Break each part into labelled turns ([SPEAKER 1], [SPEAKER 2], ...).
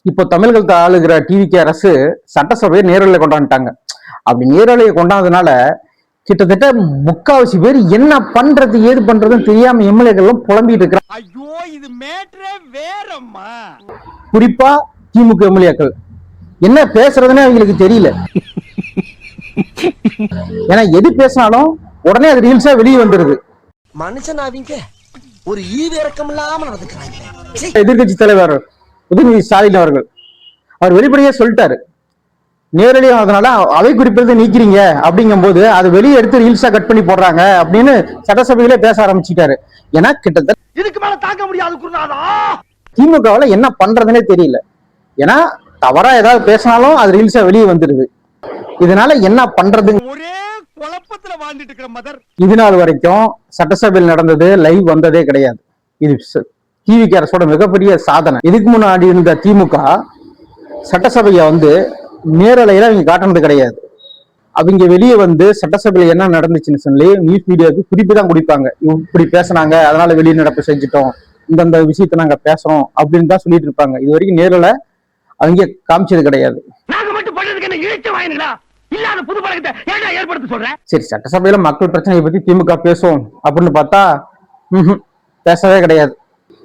[SPEAKER 1] இப்போ தமிழகத்தை ஆளுகிற டிவிகே அரசு சட்டசபையை நேரலையை கொண்டாந்துட்டாங்க. அப்படி நேரலையை கொண்டாந்ததுனால கிட்டத்தட்ட முக்காவாசி பேர் என்ன பண்றது ஏது பண்றதுன்னு தெரியாம எம்எல்ஏக்களும் புலம்பிட்டு இருக்கிறாங்க.
[SPEAKER 2] ஐயோ இது மேட்ரே வேறம்மா.
[SPEAKER 1] குறிப்பா திமுக எம்எல்ஏக்கள் என்ன பேசுறதுன்னு அவங்களுக்கு தெரியல. ஏன்னா எது பேசினாலும் உடனே அது ரீல்ஸா வெளியே வந்துருது.
[SPEAKER 3] மனுஷன் அவங்க ஒரு ஈவிரக்கம் இல்லாம நடந்துக்கிறாங்க.
[SPEAKER 1] எதிர்கட்சி தலைவர் உதயநிதி ஸ்டாலின் அவர்கள் அவர் வெளிப்படையா சொல்லிட்டாரு, நேரடியாக அதனால அவை குறிப்பிட்டு நீக்கிறீங்க அப்படிங்கும் போது அது வெளியே எடுத்து ரீல்ஸா கட் பண்ணி போடுறாங்க அப்படின்னு சட்டசபையிலே பேச ஆரம்பிச்சுட்டாரு. ஏன்னா கிட்டத்தட்ட
[SPEAKER 2] இதுக்கு மேல தாங்க முடியாது குருநாதா.
[SPEAKER 1] திமுகவுல என்ன பண்றதுன்னே தெரியல. ஏன்னா தவறா ஏதாவது பேசினாலும் அது ரீல்ஸா வெளியே வந்துருது. இதனால என்ன பண்றது
[SPEAKER 2] ஒரே குழப்பத்துல வாழ்ந்துட்டு இருக்கிற மதர்.
[SPEAKER 1] இது நாள் வரைக்கும் சட்டசபையில் நடந்தது லைவ் வந்ததே கிடையாது. இது டிவிகே அரசோட மிகப்பெரிய சாதனை. இதுக்கு முன்னாடி இருந்த திமுக சட்டசபையை நேரலையில அவங்க காட்டுறது கிடையாது. அவங்க வெளியே சட்டசபையில என்ன நடந்துச்சுன்னு சொல்லி நியூஸ் மீடியாவுக்கு குறிப்பு தான் கொடுப்பாங்க. இப்படி பேசினாங்க, அதனால வெளிநடப்பு செஞ்சுட்டோம், இந்தந்த விஷயத்த நாங்க பேசுறோம் அப்படின்னு தான் சொல்லிட்டு இருப்பாங்க. இது வரைக்கும் நேரலை அவங்க காமிச்சது கிடையாது. சரி, சட்டசபையில மக்கள் பிரச்சனையை பத்தி திமுக பேசும் அப்படின்னு பார்த்தா பேசவே கிடையாது.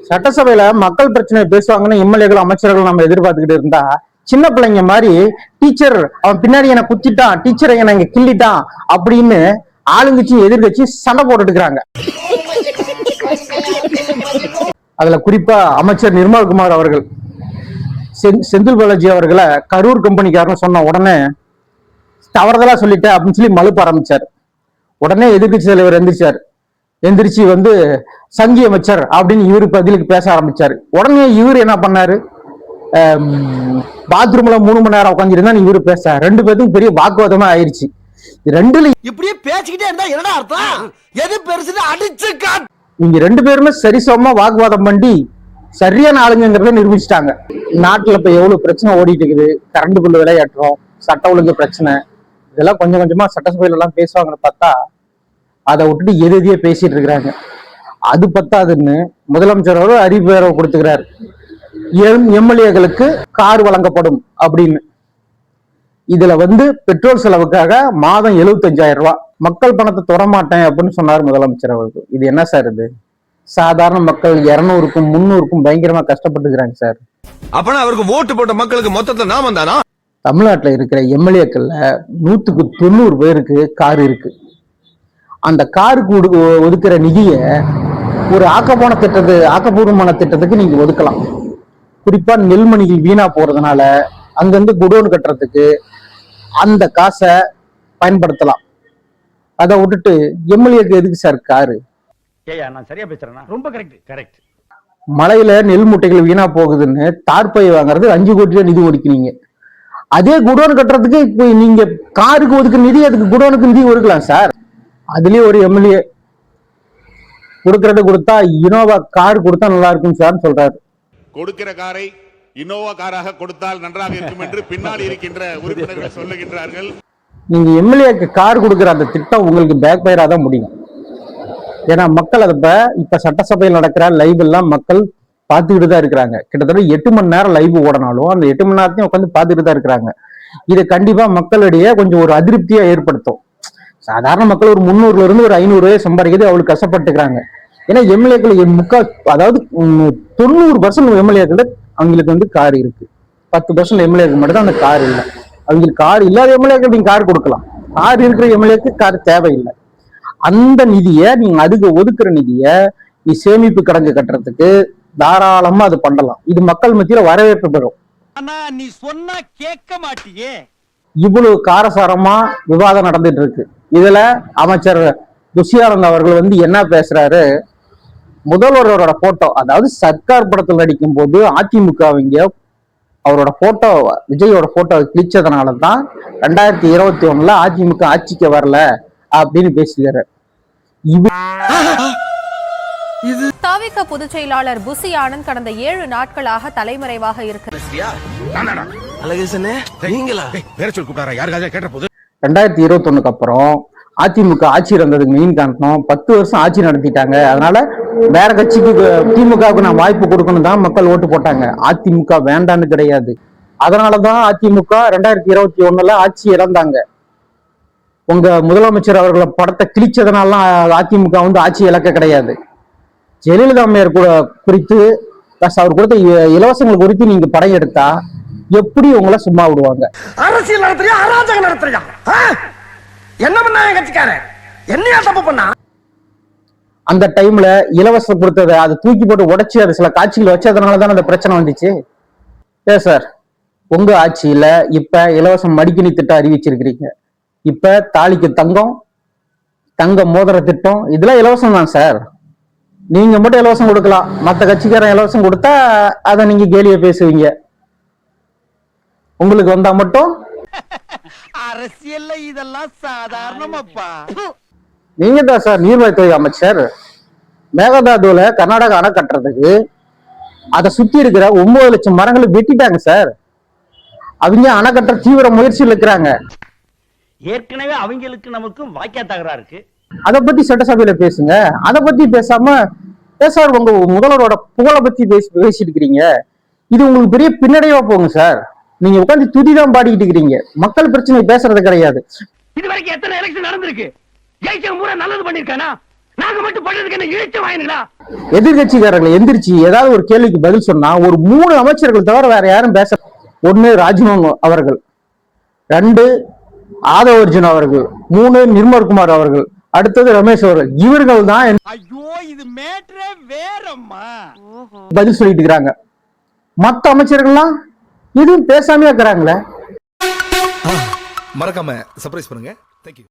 [SPEAKER 1] சட்டசபையில மக்கள் பிரச்சனையை பேசுவாங்கன்னு எம்எல்ஏக்கள் அமைச்சர்கள் நம்ம எதிர்பார்த்துக்கிட்டு இருந்தா சின்ன பிள்ளைங்க மாதிரி டீச்சர் அவன் பின்னாடி என்ன குத்திட்டான், டீச்சரை என்ன கிள்ளிட்டான் அப்படின்னு ஆளுங்கட்சி எதிர்கட்சி சண்டை போட்டுட்டு இருக்கிறாங்க. அதுல குறிப்பா அமைச்சர் நிர்மல்குமார் அவர்கள் செந்தில் பாலாஜி அவர்களை கரூர் கம்பெனிக்காரன் சொன்ன உடனே தவறுதலா சொல்லிட்ட அப்படின்னு சொல்லி மழுப்ப ஆரம்பிச்சார். உடனே எதிர்கட்சி தலைவர் எந்திரிச்சு சங்கி அமைச்சர் அப்படின்னு இவரு பதிலுக்கு பேச ஆரம்பிச்சாரு. உடனே இவர் என்ன பண்ணாரு, பாத்ரூம்ல 3 மணி நேரம் உட்காந்துருந்தா இவரு பேச 2 பேருக்கும் பெரிய வாக்குவாதமா ஆயிடுச்சு. ரெண்டுல
[SPEAKER 3] இப்படியே பேசிக்கிட்டே இருந்தா என்னடா அர்த்தம்? எது பெருசுன்னு அடிச்சு காட்.
[SPEAKER 1] இவங்க 2 பேருமே சரிசமமா வாக்குவாதம் பண்ணி சரியான ஆளுங்கிறத நிரூபிச்சுட்டாங்க. நாட்டுல இப்ப எவ்வளவு பிரச்சனை ஓடிட்டு இருக்குது, கரண்ட் பில்லு விலையேற்றம், சட்ட ஒழுங்கு பிரச்சனை, இதெல்லாம் கொஞ்சம் கொஞ்சமா சட்டசபையில எல்லாம் பேசுவாங்கன்னு பார்த்தா அதை விட்டுட்டு எதையே பேசிட்டு இருக்கிறாங்க. அது பத்தாதுன்னு முதலமைச்சர் அறிவிப்பை கொடுத்துக்கிறாரு, எம்எல்ஏக்களுக்கு கார் வழங்கப்படும் அப்படின்னு. இதுல பெட்ரோல் செலவுக்காக மாதம் 75,000 ரூபாய், மக்கள் பணத்தை தொடமாட்டேன் அப்படின்னு சொன்னார் முதலமைச்சர் அவர்கள். இது என்ன சார்? இது சாதாரண மக்கள் 200க்கும் 300க்கும் பயங்கரமா கஷ்டப்பட்டுக்கிறாங்க சார்.
[SPEAKER 4] அப்பனா அவருக்கு ஓட்டு போட்ட மக்களுக்கு மொத்தத்தை நாம தானா?
[SPEAKER 1] தமிழ்நாட்டுல இருக்கிற எம்எல்ஏக்கள்ல 100க்கு 90 பேருக்கு கார் இருக்கு. அந்த காருக்கு ஒதுக்குற நிதிய ஒரு ஆக்கப்பூர்வமான திட்டத்துக்கு நீங்க ஒதுக்கலாம். குறிப்பா நெல்மணிகள் வீணா போறதுனால அங்கிருந்து குடோன் கட்டுறதுக்கு அந்த காசை பயன்படுத்தலாம். அதை விட்டுட்டு எம்எல்ஏக்கு எதுக்கு சார் காரு?
[SPEAKER 2] நான் சரியா பேசுறேன்னா? ரொம்ப கரெக்ட்.
[SPEAKER 1] மலையில நெல் மூட்டைகள் வீணா போகுதுன்னு தார்பை வாங்குறது 5 கோடி ரூபாய் நிதி ஒதுக்கினீங்க. அதே குடோன் கட்டுறதுக்கு இப்போ நீங்க காருக்கு ஒதுக்குற நிதி அதுக்கு குடோனுக்கு நிதி ஒதுக்கலாம் சார். அதுலயே ஒரு எம்எல்ஏ கொடுக்கறத கொடுத்தா இனோவா கார் கொடுத்தா நல்லா இருக்கும் சார் சொல்றாரு.
[SPEAKER 5] கொடுக்கிற காரை இனோவா காராக கொடுத்தால் நன்றாக இருக்கும் என்று பின்னாடி இருக்கின்ற உறுப்பினர்கள் சொல்லுகின்றார்கள்.
[SPEAKER 1] நீங்க எம்எல்ஏக்கு கார் கொடுக்கிற அந்த திட்டம் உங்களுக்கு பேக் ஃபயரா தான் முடியும். ஏன்னா மக்கள் அதை இப்ப சட்டசபையில் நடக்கிற லைவ் எல்லாம் மக்கள் பார்த்துக்கிட்டு தான் இருக்கிறாங்க. கிட்டத்தட்ட 8 மணி நேரம் லைவ் ஓடனாலும் அந்த 8 மணி நேரத்தையும் உட்காந்து பார்த்துட்டு தான் இருக்கிறாங்க. இது கண்டிப்பா மக்களிடையே கொஞ்சம் ஒரு அதிருப்தியா ஏற்படுத்தும். சாதாரண மக்கள் ஒரு 300ல இருந்து ஒரு 500 ரூபாய் சம்பாதிக்கிறது அவளுக்கு கஷ்டப்பட்டுக்கிறாங்க. ஏன்னா எம்எல்ஏக்கள் அதாவது 90% எம்எல்ஏக்கள் அவங்களுக்கு கார் இருக்கு. 10% எம்எல்ஏக்கு மட்டும் தான் அந்த கார் இல்லை. அவங்களுக்கு கார் இல்லாத எம்எல்ஏக்கள் நீங்க கார் கொடுக்கலாம். கார் இருக்கிற எம்எல்ஏக்கு கார் தேவையில்லை. அந்த நிதியை நீங்க அதுக்கு ஒதுக்குற நிதியை நீ சேமிப்பு கணக்கு கட்டுறதுக்கு தாராளமா அது பண்ணலாம். இது மக்கள் மத்தியில வரவேற்பு பெறும்.
[SPEAKER 2] ஆனா நீ சொன்னா கேட்க மாட்டியே.
[SPEAKER 1] இவ்வளவு காரசாரமா விவாதம் நடந்துட்டு இருக்கு. இதுல அமைச்சர் துஷியானந்த் அவர்கள் என்ன பேசுறாரு, முதல்வரோட போட்டோ, அதாவது சர்க்கார் படத்தில் நடிக்கும் போது அதிமுகவிங்க அவரோட போட்டோ, விஜயோட போட்டோ கிழிச்சதுனாலதான் 2021 அதிமுக ஆட்சிக்கு வரல அப்படின்னு பேசுகிறாரு.
[SPEAKER 6] தவிக பொதுச் செயலாளர் புசி ஆனந்த் கடந்த 7 நாட்களாக தலைமறைவாக இருக்கிறார்.
[SPEAKER 1] 2021 அப்புறம் அதிமுக ஆட்சி இருந்ததுக்கு மெயின் காரணம் 10 வருஷம் ஆட்சி நடத்திட்டாங்க. அதனால வேற கட்சிக்கு திமுகவுக்கு நான் வாய்ப்பு கொடுக்கணும் தான் மக்கள் ஓட்டு போட்டாங்க. அதிமுக வேண்டான்னு கிடையாது. அதனாலதான் அதிமுக 2021 ஆட்சி இழந்தாங்க. உங்க முதலமைச்சர் அவர்களை படத்தை கிழிச்சதுனால அதிமுக ஆட்சி இழக்க கிடையாது. ஜெயலலிதா அம்மையார் குறித்து அவர் கொடுத்த இலவசங்கள் குறித்து நீங்க படம் எடுத்தா எப்படி உங்களை சும்மா விடுவாங்க?
[SPEAKER 3] அரசியல் நடத்துறியா அராஜகம் நடத்துறியா? என்ன பண்ணா என் கட்சிக்காரன் என்னையா தப்பு பண்ணா?
[SPEAKER 1] அந்த டைம்ல இலவசம் கொடுத்ததை அதை தூக்கி போட்டு உடைச்சு அது சில காட்சிகள் வச்சு அதனாலதான் அந்த பிரச்சனை வந்துச்சு. சார், உங்க ஆட்சியில இப்ப இலவசம் மடிக்கணி திட்டம் அறிவிச்சிருக்கிறீங்க. இப்ப தாலிக்கு தங்க மோதிர திட்டம் இதெல்லாம் இலவசம் தான் சார். நீங்க மட்டும் இலவசம் கொடுக்கலாம், மத்த கட்சிக்காரன் இலவசம் கொடுத்தா அதை நீங்க கேலிய பேசுவீங்க. உங்களுக்கு வந்தா மட்டும்
[SPEAKER 2] அரசியல்ல இதெல்லாம் சாதாரணமாப்பா.
[SPEAKER 1] நீங்க தான் சார் நீர்வளத்துறை அமைச்சர். மேகதாதுல கர்நாடகா அணை கட்டுறதுக்கு அதை சுத்தி இருக்கிற 9 லட்சம் மரங்களை வெட்டிட்டாங்க சார். அவங்க அணை கட்டுற தீவிர முயற்சியில் இருக்கிறாங்க.
[SPEAKER 2] ஏற்கனவே அவங்களுக்கு நமக்கும் வாக்கியா தகராறு இருக்கு.
[SPEAKER 1] அதை பத்தி சட்டசபையில பேசுங்க. அதை பத்தி பேசாம சார் உங்க முதல்வரோட புகழை பத்தி பேசிட்டு இருக்கிறீங்க. இது உங்களுக்கு பெரிய பின்னடைவா போங்க சார். நீங்க உட்காந்து துதிதான் பாடிக்கிட்டு இருக்கிறீங்க. மக்கள் பிரச்சனை பேசுறது கிடையாது.
[SPEAKER 2] இது வரைக்கும் எத்தனை எலெக்ஷன் நடந்திருக்கு? ஜெயிச்சவங்க பூரா நல்லது பண்ணிருக்கானா? நாங்க மட்டும் பண்றதுக்கு என்ன இழுச்ச வாயினுங்களா?
[SPEAKER 1] எதிர்கட்சிக்காரர்கள் எந்திரிச்சு ஏதாவது ஒரு கேள்விக்கு பதில் சொன்னா ஒரு 3 அமைச்சர்கள் தவிர வேற யாரும் பேச. 1 ராஜ்மோகன் அவர்கள், 2 ஆதவ அர்ஜுன் அவர்கள், 3 நிர்மல்குமார் அவர்கள், அடுத்தது ரமேஷ் அவர்கள். இவர்கள் தான்
[SPEAKER 2] ஐயோ, இது மேட்ரே வேறம்மா.
[SPEAKER 1] பதில் சொல்லிட்டு இருக்கிறாங்க. மத்த அமைச்சர்கள்லாம் எதுவும் பேசாமையா இருக்கிறாங்களே.
[SPEAKER 4] மறக்காம சர்ப்ரைஸ் பண்ணுங்க. தேங்க்யூ.